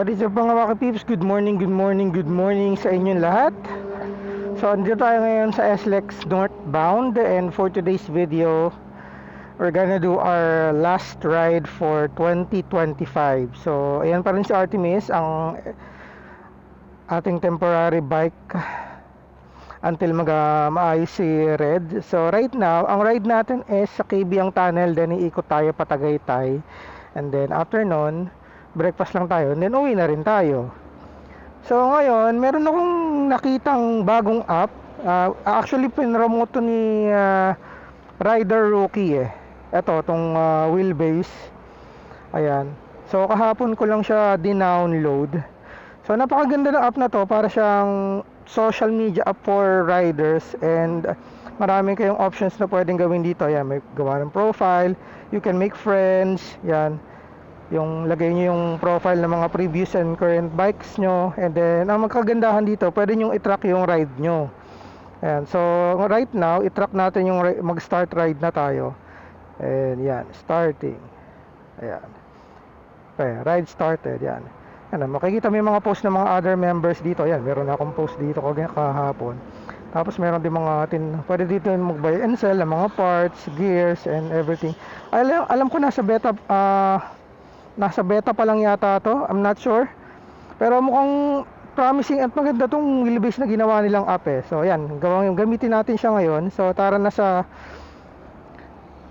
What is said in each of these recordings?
What is up mga Waka Good morning, good morning, good morning sa inyong lahat. So andito tayo ngayon sa SLEX northbound, and for today's video we're gonna do our last ride for 2025. So ayan pa rin si Artemis, ang ating temporary bike until maayos si Red. So right now, ang ride natin is sa Kabiang Tunnel, then iikot tayo pa Tagaytay, and then after nun breakfast lang tayo, and then uwi na rin tayo. So ngayon, meron akong nakitang bagong app. Actually, pinromote to ni Rider Rookie eh. Ito, tong Wheelbase. Ayan. So kahapon ko lang siya din-download. So napakaganda ng app na to. Para siyang social media app for riders, and marami kayong options na pwedeng gawin dito. Ayan, may gawa ng profile. You can make friends. Yan. Yung lagay nyo yung profile ng mga previous and current bikes nyo, and then ang magkagandahan dito, pwede nyo i-track yung ride nyo. Ayan, so right now i-track natin yung mag-start ride na tayo, and yan, starting. Ayan, okay, ride started. Yan, makikita mo yung mga post ng mga other members dito. Ayan, meron akong post dito kahapon. Tapos meron din mga pwede dito mag-buy and sell ng mga parts, gears, and everything. Alam ko nasa beta pa lang yata to, I'm not sure, pero mukhang promising at maganda tong wheelbase na ginawa nilang app eh. So ayan, gamitin natin siya ngayon. So tara na sa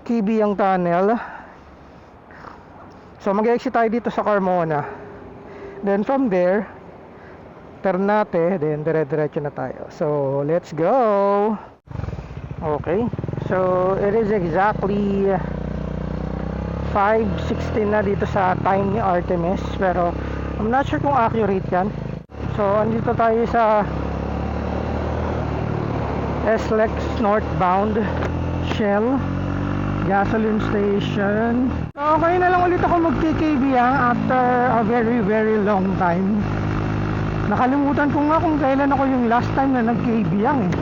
Kabiang Tunnel. So mag-exit tayo dito sa Carmona, then from there Ternate, then dire-diretso na tayo. So let's go. Okay, so it is exactly 5:16 na dito sa time ni Artemis, pero I'm not sure kung accurate yan. So andito tayo sa SLEX northbound Shell gasoline station. So okay na lang ulit ako mag-KBiang after a very very long time. Nakalimutan ko nga kung kailan ako yung last time na nag-KBiang eh.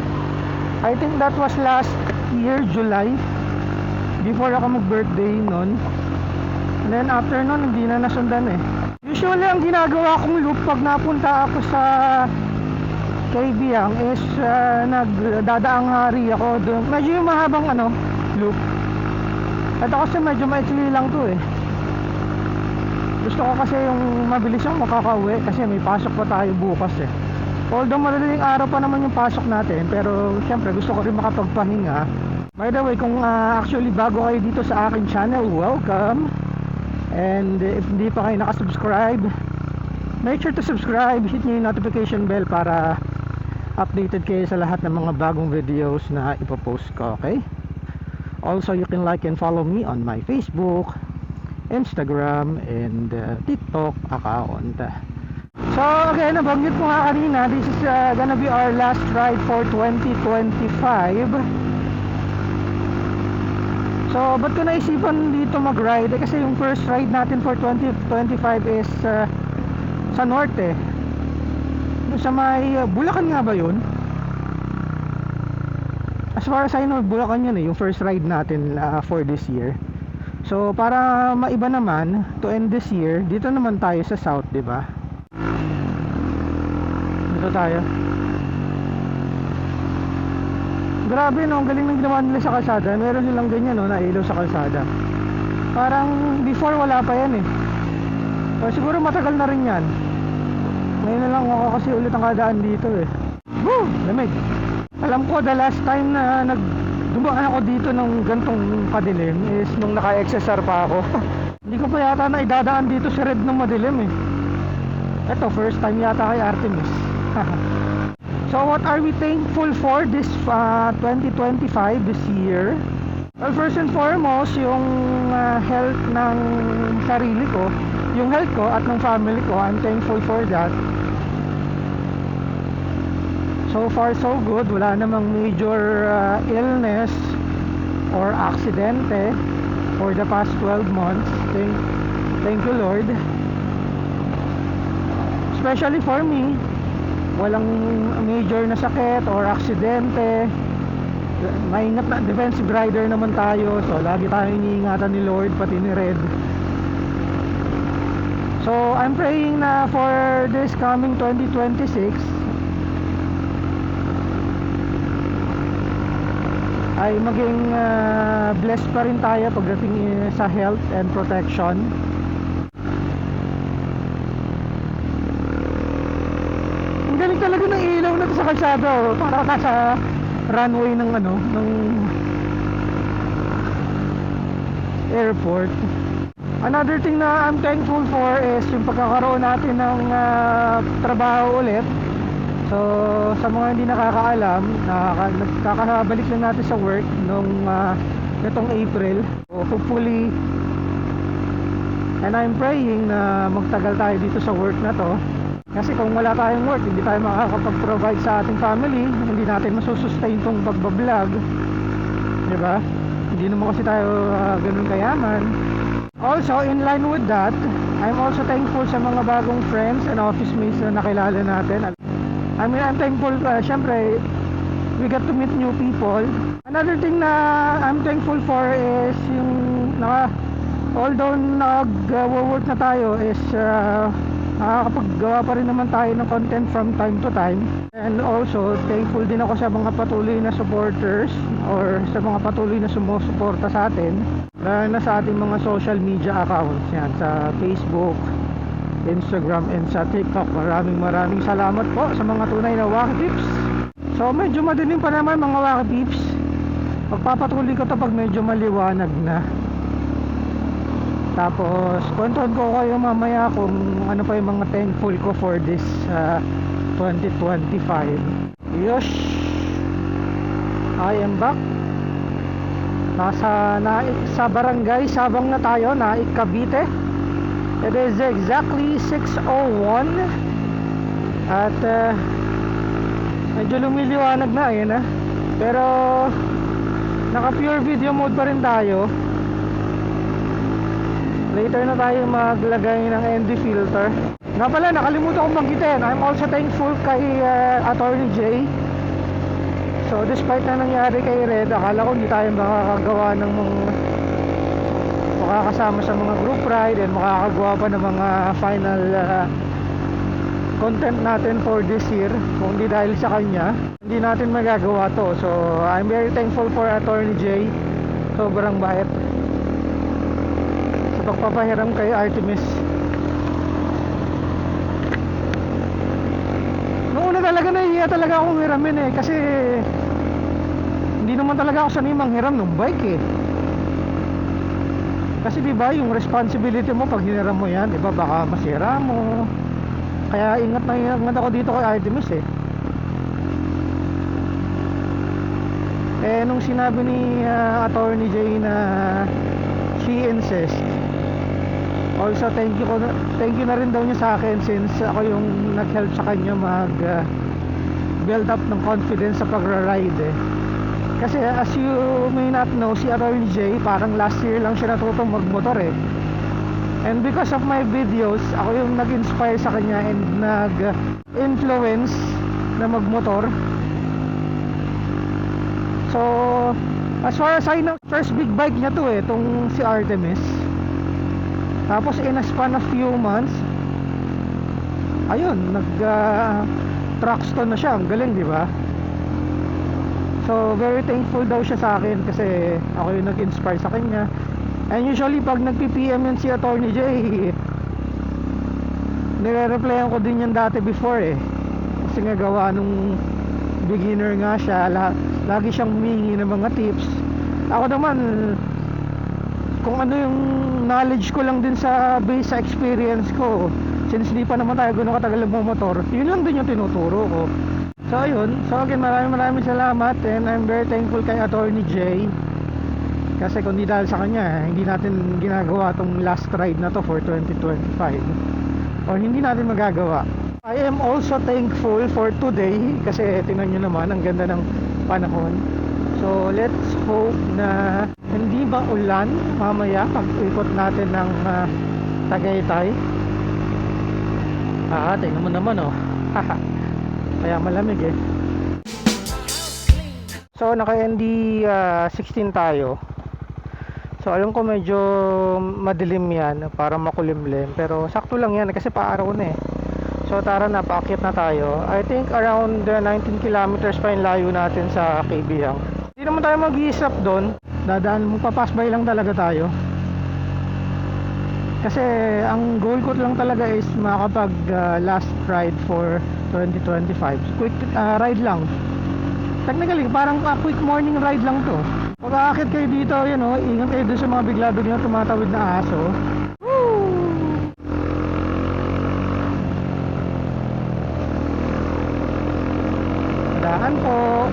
I think that was last year July, before ako mag-birthday nun. And then after nun, hindi na nasundan eh. Usually ang ginagawa kong loop pag napunta ako sa Kabiang is nagdadaang hari ako doon. Medyo yung mahabang loop. Ito kasi medyo maikli lang to eh. Gusto ko kasi yung mabilis yung makakauwi, kasi may pasok pa tayo bukas eh. Although madaling araw pa naman yung pasok natin, pero syempre gusto ko rin makapagpahinga. By the way, kung actually bago kayo dito sa akin channel, welcome. And if hindi pa kayo nakasubscribe, make sure to subscribe, hit nyo yung notification bell para updated kayo sa lahat ng mga bagong videos na ipopost ko, okay? Also, you can like and follow me on my Facebook, Instagram, and TikTok account. So again, nabanggit ko nga kanina, this is gonna be our last ride for 2025. So ba't ko naisipan dito mag-ride? Kasi yung first ride natin for 2025 is sa norte, sa may Bulacan nga ba yun? As far as I know, Bulacan yun eh, yung first ride natin for this year. So para maiba naman, to end this year, dito naman tayo sa south, diba? Dito tayo. Grabe no, ang galing ng ginawa nila sa kalsada. Meron nilang ganyan no, na ilaw sa kalsada. Parang before wala pa yan eh. So siguro matagal na rin yan. Ngayon na lang ako kasi ulit ang kadaan dito eh. Woo! Lamig. Alam ko the last time na dumaan ako dito ng gantong padilim is nung naka-XSR pa ako. Hindi ko pa yata na idadaan dito sa red ng madilim eh. Ito first time yata kay Artemis. So what are we thankful for this 2025, this year? Well, first and foremost, yung health ng sarili ko, yung health ko at ng family ko. I'm thankful for that. So far so good, wala namang major illness or aksidente for the past 12 months. Thank you Lord. Especially for me, walang major na sakit or aksidente. Maingat na, defensive rider naman tayo, so lagi tayong iniingatan ni Lord, pati ni Red. So I'm praying na for this coming 2026 ay maging blessed pa rin tayo pagdating sa health and protection. Ang galing talaga ng ilaw na to sa kalsada, oh. Para ka sa runway ng ng airport. Another thing na I'm thankful for is yung pagkakaroon natin ng trabaho ulit. So sa mga hindi nakakaalam, nakakabalik lang natin sa work nung itong April. So hopefully, and I'm praying na magtagal tayo dito sa work na to. Kasi kung wala tayong work, hindi tayo makakapag-provide sa ating family, hindi natin masusustain tong pagbablog, diba? Hindi naman kasi tayo ganun kayaman. Also, in line with that, I'm also thankful sa mga bagong friends and office mates na nakilala natin. I mean, I'm thankful, syempre, we got to meet new people. Another thing na I'm thankful for is yung, although nag-work na tayo, is nakakapaggawa pa rin naman tayo ng content from time to time. And also, thankful din ako sa mga patuloy na supporters or sa mga patuloy na sumusuporta sa atin na sa ating mga social media accounts, yan, sa Facebook, Instagram, and sa TikTok. Maraming salamat po sa mga tunay na Wacky Peeps. So medyo madilim pa naman mga Wacky Peeps. Pagpapatuloy ko to pag medyo maliwanag na. Tapos kwentuhan ko kayo mamaya kung ano pa yung mga thankful ko for this 2025. Yosh, I am back. Sa barangay Sabang na tayo, Naik, Cavite. It is exactly 6:01 at medyo lumiliwanag na, ayun pero naka pure video mode pa rin tayo. Later na tayo maglagay ng ND filter. Nga pala, nakalimutan kong banggitin, I'm also thankful kay Attorney J. So despite na nangyari kay Red, akala ko hindi tayo makakagawa ng makakasama sa mga group ride and makakagawa pa ng mga final content natin for this year. Kung hindi dahil sa kanya, hindi natin magagawa to. So I'm very thankful for Attorney J. Sobrang bait sa pagpapahiram kay Artemis. Noong una talaga nahihiya talaga akong hiramin kasi hindi naman talaga ako sanay manghiram ng bike Kasi diba yung responsibility mo pag hiniram mo yan, diba baka masira mo. Kaya ingat ako dito kay Artemis nung sinabi ni Attorney J na she insists, also thank you na rin daw niya sa akin since ako yung nag-help sa kanya mag build up ng confidence sa pagra-ride Kasi as you may not know, si Attorney J parang last year lang siya natutong magmotor And because of my videos, ako yung nag-inspire sa kanya and nag-influence na magmotor. So as far as I know, first big bike niya to tong si Artemis. Tapos in a span of few months, ayun, truckstone na siya. Ang galing, di ba? So very thankful daw siya sa akin kasi ako yung nag-inspire sa kanya. And usually pag nag-PPM yan si Attorney J, nire-replyan ko din yan dati before kasi nga gawa nung beginner nga siya, lagi siyang humingi ng mga tips. Ako naman, kung ano yung knowledge ko lang din sa base sa experience ko, since di pa naman tayo gano'ng katagal magmomotor, yun lang din yung tinuturo ko. So ayun, so again, maraming salamat and I'm very thankful kay Attorney J. Kasi kung di dahil sa kanya, hindi natin ginagawa tong last ride na to for 2025. Or hindi natin magagawa. I am also thankful for today kasi tingnan nyo naman, ang ganda ng panahon. So let's hope na hindi ba ulan mamaya pag ikot natin ng Tagaytay. Tingnan mo naman kaya malamig So naka ND 16 tayo. So alam ko medyo madilim yan para makulimlim, pero sakto lang yan kasi paaraw na eh. So tara na, paakyat na tayo. I think around 19 kilometers pa yung layo natin sa Kaibiyang. Hindi naman tayo mag-i-stop doon. Dadaan, magpa-pass-by lang talaga tayo. Kasi ang goal ko lang talaga is makapag last ride for 2025. Quick ride lang. Technically, parang quick morning ride lang to. Pag aakit kayo dito, yan o, ingat kayo doon sa mga bigla-bigla tumatawid na aso. Woo! Daan po.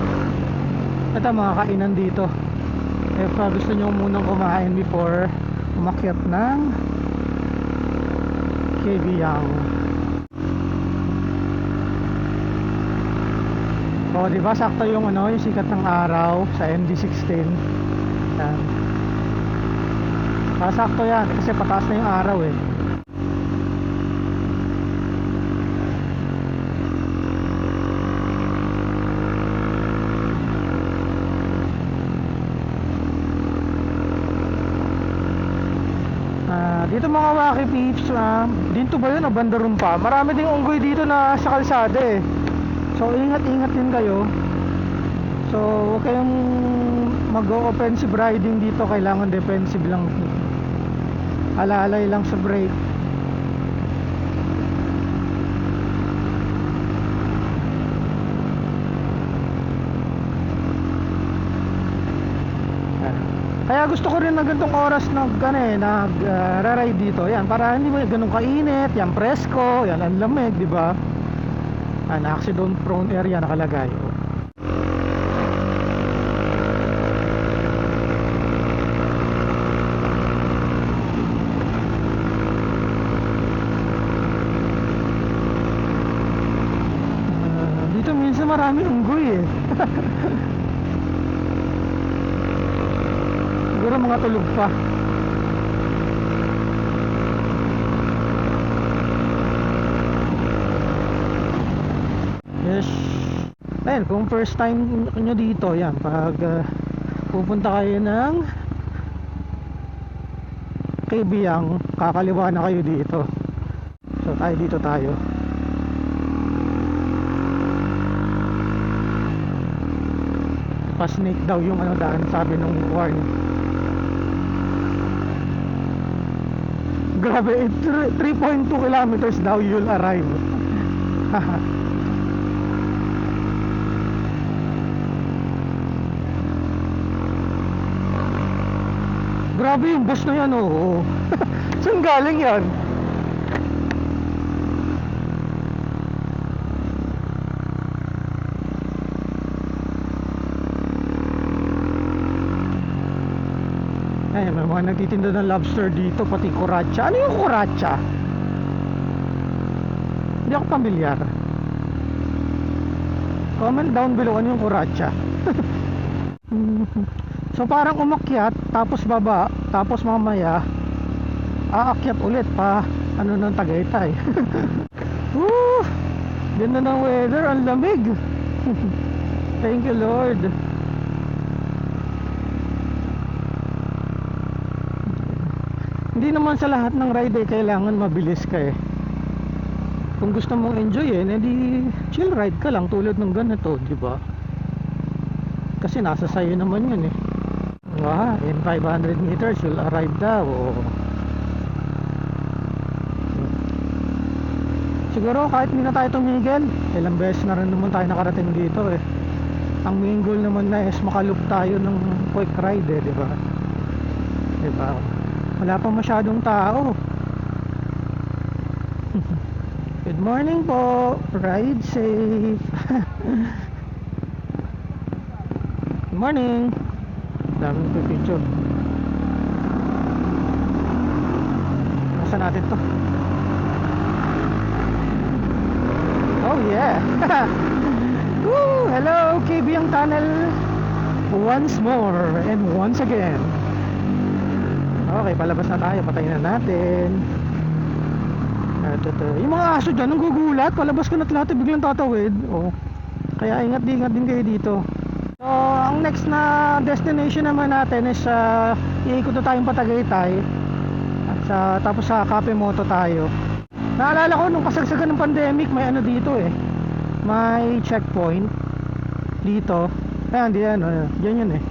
Ito mga kainan dito. If gusto nyo munang kumain before umakyat ng Kaibiyang. O, diba sakto yung yung sikat ng araw sa MD16. Yan. Sakto yan kasi pataas na yung araw eh. Dito mga Waki Peeps, dito ba yun o Bandaron pa? Marami ding unggoy dito na sa kalsada eh. So ingat-ingat din kayo. So huwag kayong mag-offensive riding dito, kailangan defensive lang. Alalay lang sa brake. Kaya gusto ko rin na ganitong oras nag-ride dito. Yan, para hindi mo ganun kainit, yan presko, yan ang lamig, di ba? An accident prone area nakalagay. Dito minsan marami unggoy eh. Siguro mga tulog pa. Yes. Ayun, kung first time nyo dito, yan, pag pupunta kayo ng Kaibiyang, kakaliwa na kayo dito. So tayo dito tayo. Pa-snake daw yung daan, sabi nung warning. Grabe, 3.2 kilometers daw you'll arrive. Grabe yung bus na yan, oh. Saan galing yan? Ay, may mga nagtitinda ng lobster dito, pati kuratsa. Ano yung kuratsa? Hindi ako pamilyar. Comment down below ano yung kuratsa. So parang umakyat, tapos baba, tapos mamaya aakyat ulit pa ng Tagaytay. Woo! Ganda ng weather, ang lamig. Thank you Lord. Hindi naman sa lahat ng ride kailangan mabilis ka eh. Kung gusto mong enjoyin, edi chill ride ka lang tulad ng ganito, di ba? Kasi nasa sayo naman yun eh. In 500 meters you'll arrive daw. Siguro kahit hindi na tayo tumigil, ilang beses na rin naman tayo nakarating dito eh. Ang main goal naman na is makaloop tayo ng quick ride eh, di ba? Di ba? Wala pa masyadong tao. Good morning po. Ride safe. Good morning. Daming picture. Nasaan natin to? Oh yeah. Woo! Hello Kaibiyang Tunnel. Once more and once again. Okay, palabas na tayo. Patayin na natin. Yung mga aso dyan, nanggugulat. Palabas ka na lahat, biglang tatawid. Oh. Kaya ingat din kayo dito. So, ang next na destination naman natin is iikot na tayong Patagaytay. At tapos sa Kapemoto tayo. Naalala ko nung kasagsagan ng pandemic, may ano dito eh. May checkpoint dito. Ayan, di ano, yan yun eh.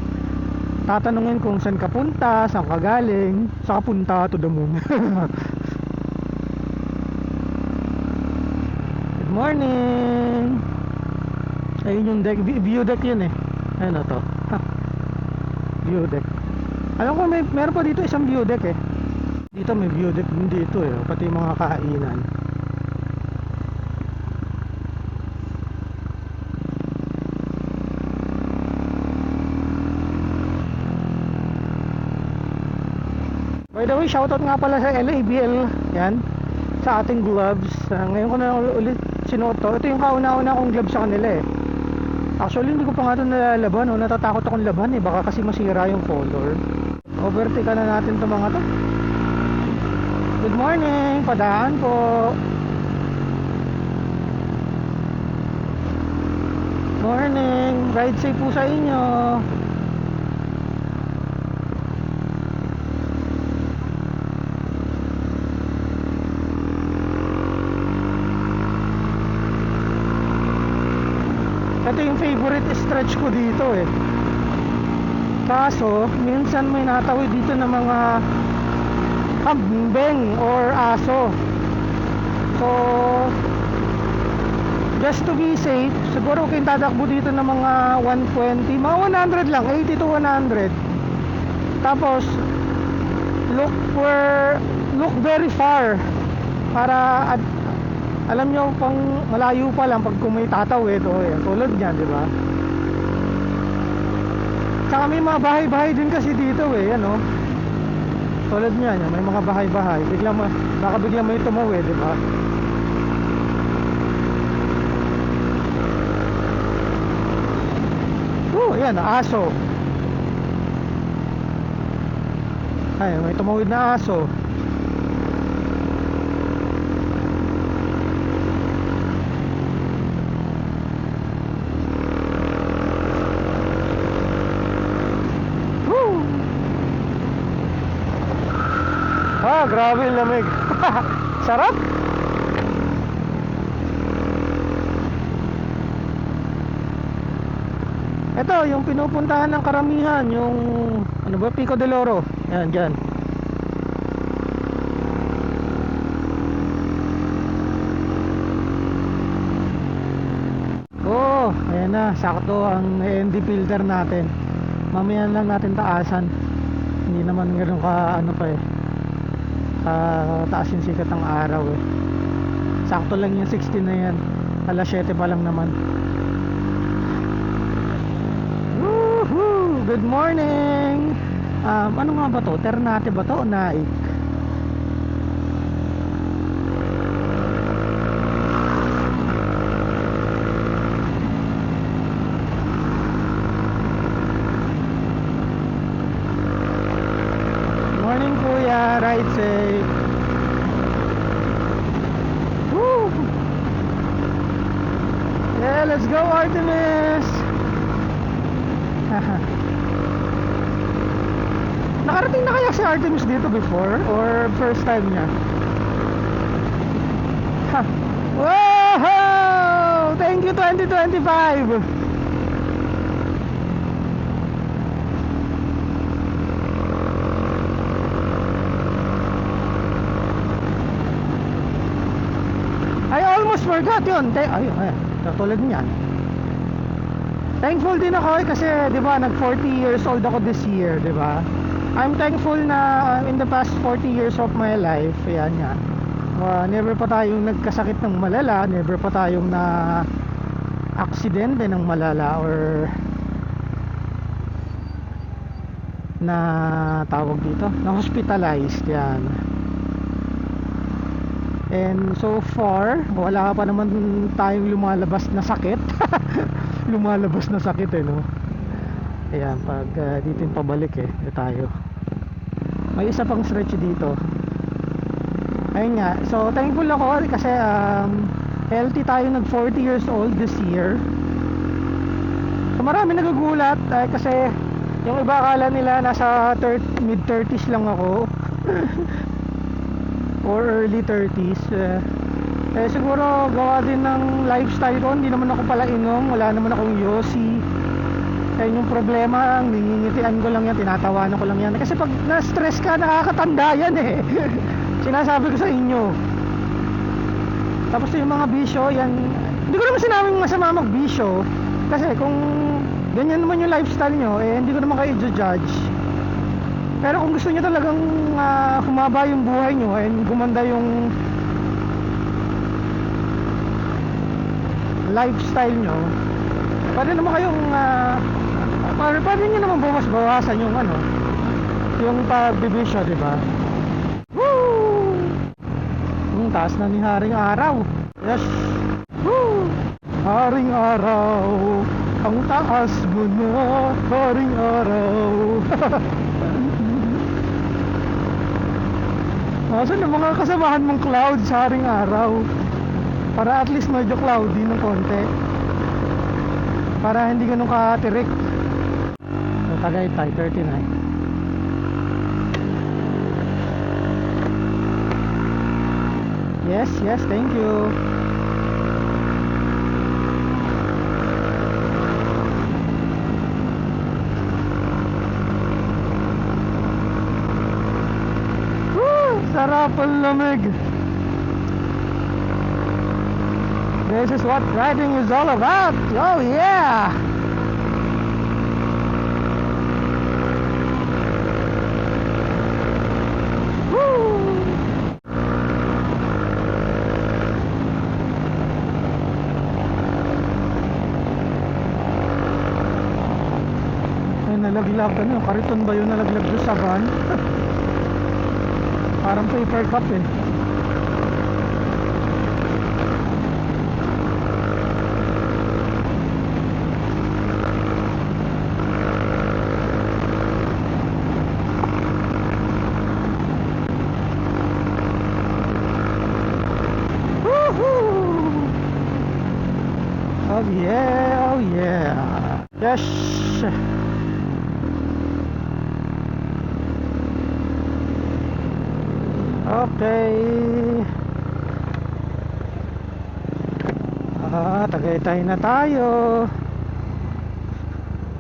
Tatanungin kung saan ka punta, saan ka galing, saan ka punta to the moon. Good morning. Ayun yung deck, view deck yun eh. Ano to? View deck. Alam ko meron pa dito isang view deck eh. Dito may view deck din dito eh, pati yung mga kainan. By the way, shoutout nga pala sa LABL. Yan, sa ating gloves. Ngayon ko na ulit sinuot to. Ito yung kauna-una kong gloves sa kanila eh. Actually hindi ko pa nga ito nalalaban, natatakot akong laban eh, baka kasi masira yung color. Overtake na natin ito mga to. Good morning, padaan po. Morning, ride safe po sa inyo. Ito yung favorite stretch ko dito eh. Kaso minsan may natawid dito ng mga kambing or aso. So just to be safe, siguro kayong tatakbo dito ng mga 120, mga 100 lang, 80 to 100. Tapos look very far para alam nyo pang malayo pa lang pag kung may tatawid o yan, tulad niyan, di ba? Saka may mga bahay-bahay din kasi dito eh, ano? Tulad niyan, may mga bahay-bahay. Baka biglang may tumawid, di ba? Yan, aso. Ay, may tumawid na aso. Grabe yung lamig. Sarap. Ito yung pinupuntahan ng karamihan, yung ano ba, Pico del Oro. Yan, dyan. Oh, ayan na, sakto ang ND filter natin. Mamaya lang natin taasan. Hindi naman ganoon ka ano pa eh, taas yung sikat ng araw eh. Sakto lang yung 60 na yan. Alas 7 pa lang naman. Woohoo! Good morning! Ano nga ba to? Ternate ba to o Naik? Morning kuya, ride safe. Woo! Yeah, let's go Artemis. Nakarating na kaya si Artemis dito before or first time niya? Wow! Thank you 2025. I almost forgot yun. Ayun, katulad niyan. Thankful din ako kasi 'di ba nag 40 years old ako this year, 'di ba? I'm thankful na in the past 40 years of my life, yan nga. Never pa tayong nagkasakit ng malala, never pa tayong na aksidente ng malala or na tawag dito, na hospitalized yan. And so far, wala pa naman tayong lumalabas na sakit. Lumalabas na sakit eh, no? Ayan, pag dito yung pabalik eh, tayo. May isa pang stretch dito. Ayun nga, so thankful ako kasi healthy tayo, nag 40 years old this year. So marami nagugulat kasi yung iba akala nila nasa mid 30s lang ako or early 30s. Siguro gawa din ng lifestyle ko, hindi naman ako pala inom, wala naman akong yosi. Yung problema, ningingitian ko lang yan, tinatawanan ko lang yan. Kasi pag na-stress ka, nakakatanda yan eh. Sinasabi ko sa inyo. Tapos yung mga bisyo, yan, hindi ko naman sinabing masama mag-bisyo. Kasi kung ganyan naman yung lifestyle nyo, hindi ko naman kayo judge. Pero kung gusto nyo talagang humaba yung buhay nyo and gumanda yung lifestyle nyo, pwede naman kayong pwede nyo naman bawasan yung yung pagbibisyo, diba? Woo! Taas na ni Haring Araw. Yes! Woo! Haring Araw, ang taas mo na, Haring Araw. Asan ang mga kasamahan mong cloud sa Haring Araw? Para at least medyo cloudy ng konti, para hindi ganun katirik. So, Tagaytay 39. Yes, thank you. Woo! Sarap ang lamig. This is what driving is all about. Oh yeah! Woo! Ay, nalaglag kariton ba yun nalaglag doon sa van? Parang paper cup eh. Oh yeah. Yes. Okay. Tagaytay na tayo.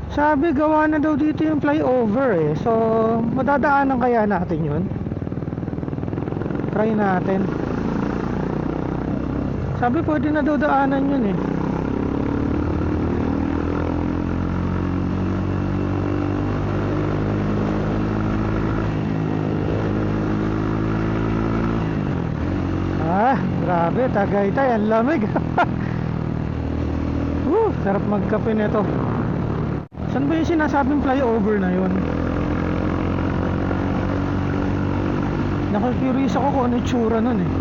Sabi gawa na daw dito yung flyover eh. So madadaanan kaya natin yun? Try natin. Sabi pwede na daw daanan yun eh. Grabe, Tagaytay, ang lamig. Sarap magkape nito. Saan ba yung sinasabing flyover na yun? Nakakurious ako kung ano yung tsura nun eh.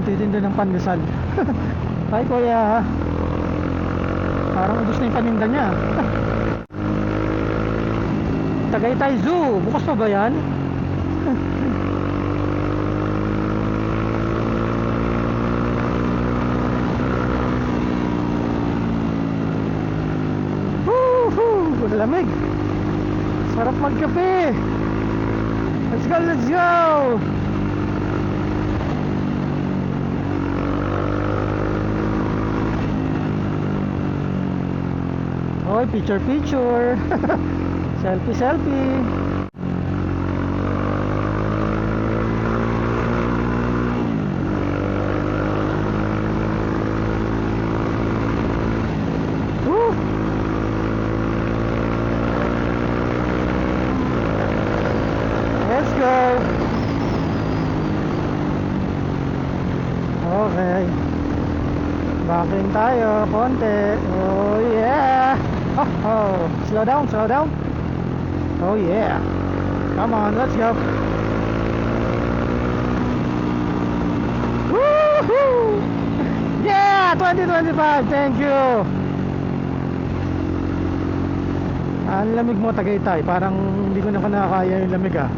Titinda ng pandesal. Hi kuya. Parang ubos na yung paninda niya. Tagaytay Zoo, bukas pa ba yan? Woohoo! Lamig. Sarap magkape. Let's go. Oy, picture. Selfie. Woo! Let's go. Okay. Backing tayo konti. Oh yeah. Oh, slow down. Oh yeah. Come on, let's go. 2025. Thank you. Ang lamig mo, Tagaytay. Parang hindi ko na nakakaya yung lamig, ah.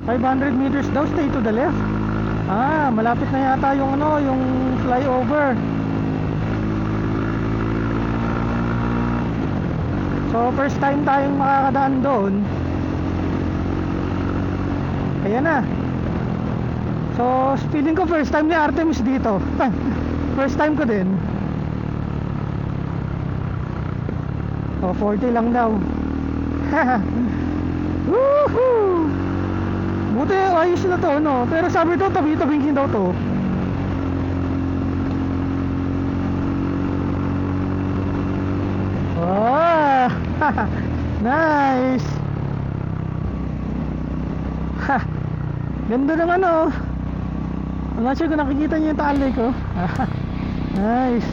500 meters daw, stay to the left. Ah, malapit na yata yung ano, yung flyover. So first time tayong makakadaan doon. Ayan na. So feeling ko first time ni Artemis dito. First time ko din. Oh, 40 lang daw. Woohoo! Buti ayos na to, no? Pero sabi to, tabi-tabingin daw to. Oh! Nice! Ha! Ganda ng ano. I'm not sure kung nakikita niyo yung tali ko. Nice!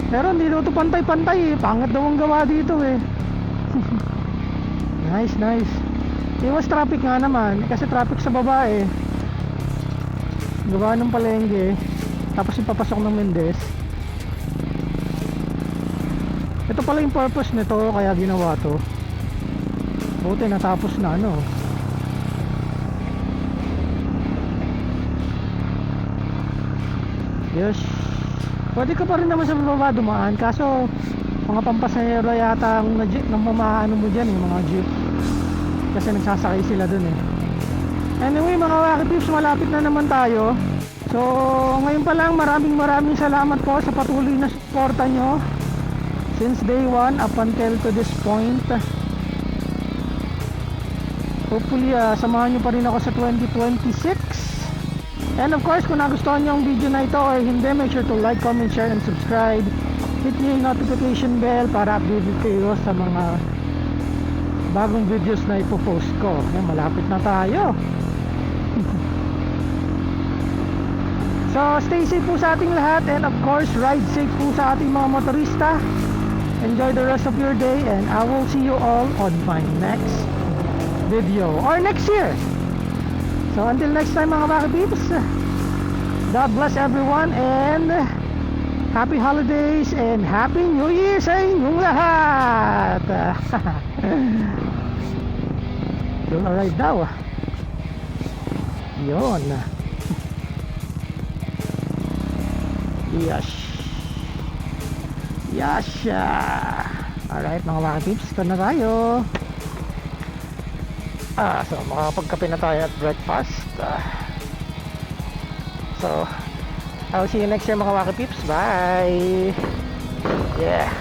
Pero hindi daw to pantay-pantay eh. Pangit daw ang gawa dito eh. Nice, nice. Iwas traffic nga naman. Kasi traffic sa baba eh. Gawa ng palengke. Tapos yung papasok ng Mendez. Ito pala yung purpose nito. Kaya ginawa to. Buti natapos na ano. Yes. Pwede ka pa rin naman sa baba dumaan. Kaso mga pampasahero yata ang mamaano mo dyan eh. Mga jeep. Kasi nagsasakay sila dun eh. Anyway mga Wacky Peeps, malapit na naman tayo. So ngayon pa lang maraming salamat po sa patuloy na suporta nyo since day 1 up until to this point. Hopefully samahan nyo pa rin ako sa 2026. And of course kung nagustuhan nyo ang video na ito or hindi, make sure to like, comment, share, and subscribe. Hit nyo yung notification bell para updated kayo sa mga bagong videos na ipopost ko. Ayan, malapit na tayo. So stay safe po sa ating lahat, and of course ride safe po sa ating mga motorista. Enjoy the rest of your day, and I will see you all on my next video or next year. So until next time mga Wacky Peeps, God bless everyone, and happy holidays and happy new year sa inyong lahat. Don't arrive daw. Yun. Yes. Yes. Alright mga Wacky Peeps, ito na tayo. So makapagkape na tayo at breakfast. So I'll see you next year mga Wacky Peeps. Bye. Yeah.